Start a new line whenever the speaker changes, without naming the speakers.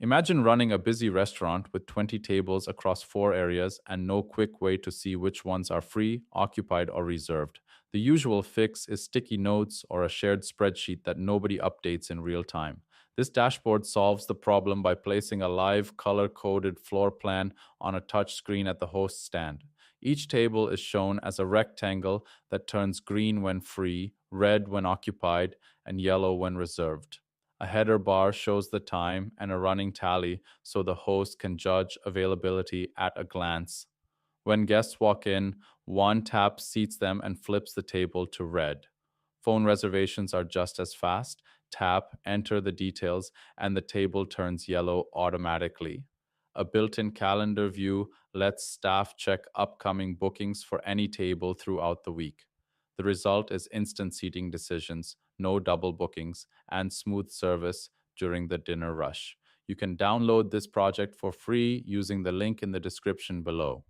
Imagine running a busy restaurant with 20 tables across 4 areas and no quick way to see which ones are free, occupied, or reserved. The usual fix is sticky notes or a shared spreadsheet that nobody updates in real time. This dashboard solves the problem by placing a live color coded floor plan on a touch screen at the host stand. Each table is shown as a rectangle that turns green when free, red when occupied, and yellow when reserved. A header bar shows the time and a running tally so the host can judge availability at a glance. When guests walk in, one tap seats them and flips the table to red. Phone reservations are just as fast. Tap, enter the details, and the table turns yellow automatically. A built in calendar view lets staff check upcoming bookings for any table throughout the week. The result is instant seating decisions, no double bookings, and smooth service during the dinner rush. You can download this project for free using the link in the description below.